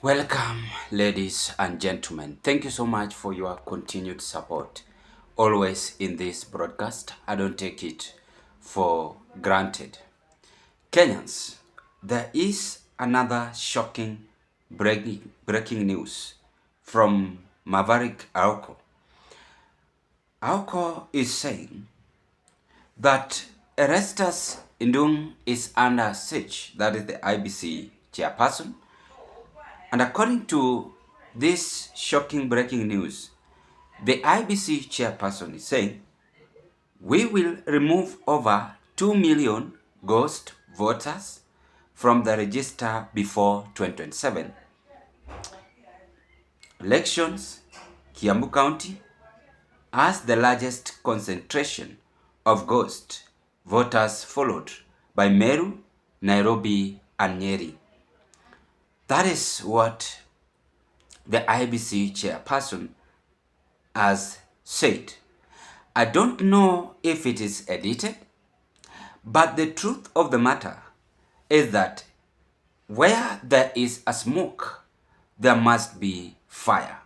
Welcome, ladies and gentlemen. Thank you so much for your continued support. Always in this broadcast, I don't take it for granted. Kenyans, there is another shocking breaking news from Maverick Aoko. Aoko is saying that Erastus Indung is under siege, that is the IEBC chairperson. And according to this shocking breaking news, the IEBC chairperson is saying, we will remove over 2 million ghost voters from the register before 2027 elections. Kiambu County has the largest concentration of ghost voters, followed by Meru, Nairobi, and Nyeri. That is what the IEBC chairperson has said. I don't know if it is edited, but the truth of the matter is that where there is a smoke, there must be fire.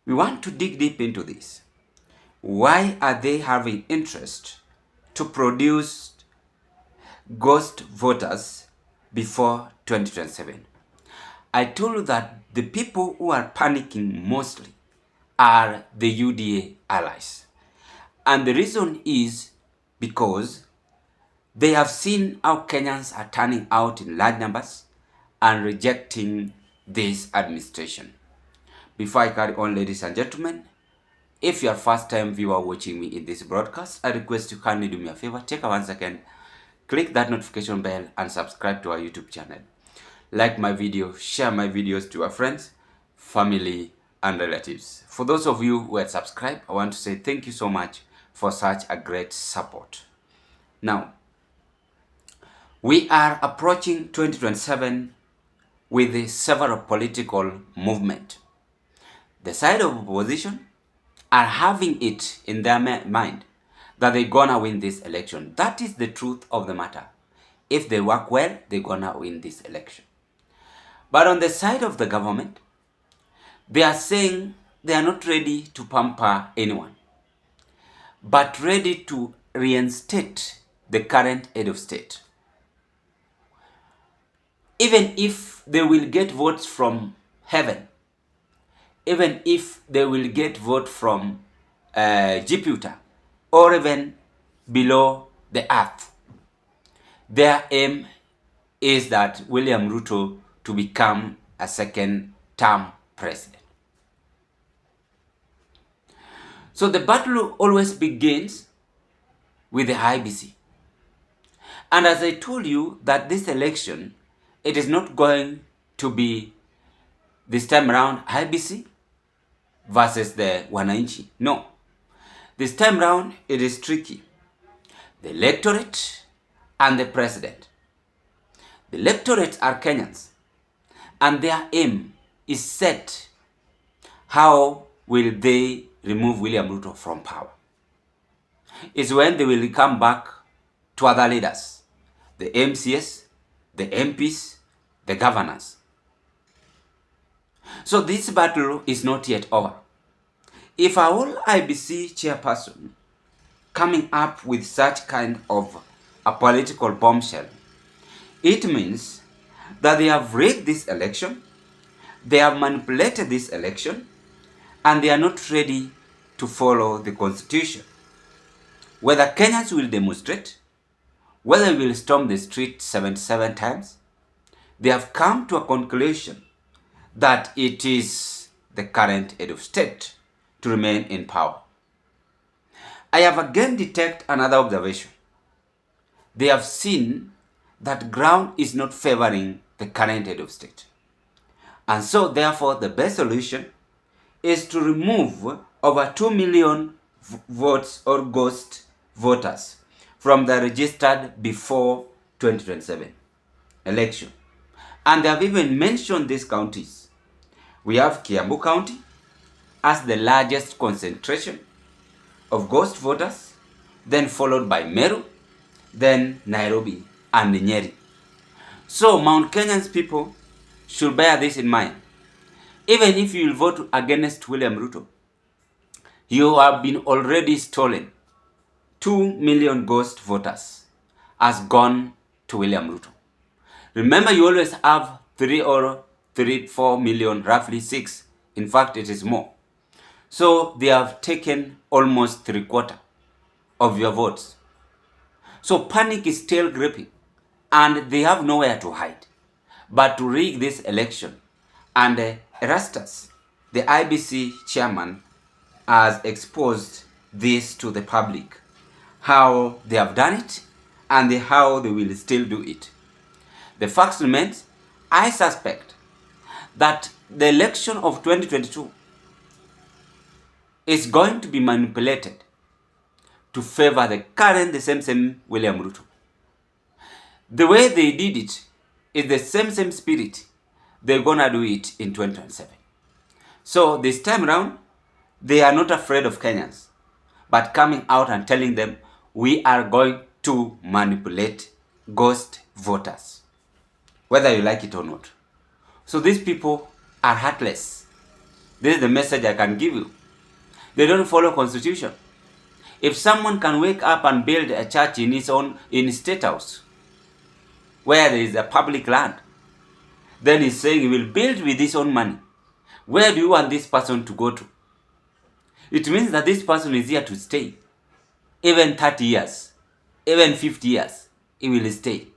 We want to dig deep into this. Why are they having interest to produce ghost voters before 2027? I told you that the people who are panicking mostly are the UDA allies. And the reason is because they have seen how Kenyans are turning out in large numbers and rejecting this administration. Before I carry on, ladies and gentlemen, if you are first time viewer watching me in this broadcast, I request you kindly do me a favor, take a 1 second, click that notification bell and subscribe to our YouTube channel. Like my video, share my videos to your friends, family and relatives. For those of you who have subscribed, I want to say thank you so much for such a great support. Now, we are approaching 2027 with several political movements. The side of opposition are having it in their mind that they're gonna win this election. That is the truth of the matter. If they work well, they're gonna win this election. But on the side of the government, they are saying they are not ready to pamper anyone, but ready to reinstate the current head of state. Even if they will get votes from heaven, even if they will get vote from Jupiter, or even below the earth, their aim is that William Ruto to become a second-term president. So the battle always begins with the IEBC. And as I told you that this election, it is not going to be this time around IEBC versus the Wananchi. No. This time around, it is tricky. The electorate and the president. The electorate are Kenyans, and their aim is set. How will they remove William Ruto from power? It's when they will come back to other leaders, the MCS, the MPs, the governors. So this battle is not yet over. If our whole IEBC chairperson coming up with such kind of a political bombshell, it means that they have rigged this election, they have manipulated this election, and they are not ready to follow the constitution. Whether Kenyans will demonstrate, whether we will storm the street 77 times, they have come to a conclusion that it is the current head of state to remain in power. I have again detected another observation. They have seen that ground is not favoring the current head of state. And so therefore the best solution is to remove over 2 million votes or ghost voters from the registered before 2027 election. And they have even mentioned these counties. We have Kiambu County as the largest concentration of ghost voters, then followed by Meru, then Nairobi and Nyeri. So Mount Kenya's people, should bear this in mind. Even if you will vote against William Ruto, you have been already stolen. 2 million ghost voters has gone to William Ruto. Remember, you always have 4 million, roughly 6. In fact, it is more. So they have taken almost 3/4 of your votes. So panic is still gripping, and they have nowhere to hide but to rig this election. And Erastus, the IEBC chairman, has exposed this to the public, how they have done it and how they will still do it. The fact remains, I suspect that the election of 2022 is going to be manipulated to favor the same William Ruto. The way they did it is the same spirit they're gonna do it in 2027. So this time around, they are not afraid of Kenyans, but coming out and telling them, we are going to manipulate ghost voters, whether you like it or not. So these people are heartless. This is the message I can give you. They don't follow constitution. If someone can wake up and build a church in his state house, where there is a public land, then he's saying he will build with his own money. Where do you want this person to go to? It means that this person is here to stay. Even 30 years, even 50 years, he will stay.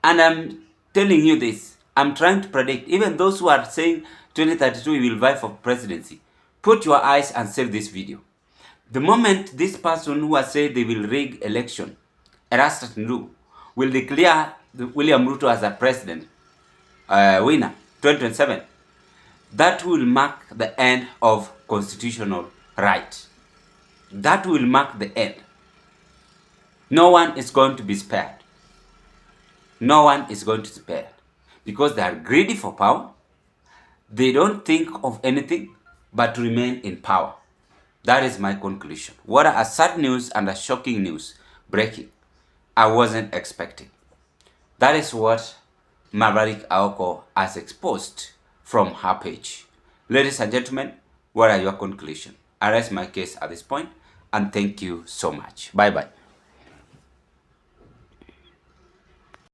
And I'm telling you this, I'm trying to predict, even those who are saying 2032 he will vie for presidency, put your eyes and save this video. The moment this person who has said they will rig election, Erastus Ndu, will declare William Ruto as a president winner 2027, that will mark the end of constitutional right. That will mark the end. No one is going to be spared. No one is going to be spared because they are greedy for power. They don't think of anything but to remain in power. That is my conclusion. What a sad news and a shocking news breaking. I wasn't expecting. That is what Maverick Aoko has exposed from her page. Ladies and gentlemen, what are your conclusions? I rest my case at this point, and thank you so much. Bye-bye.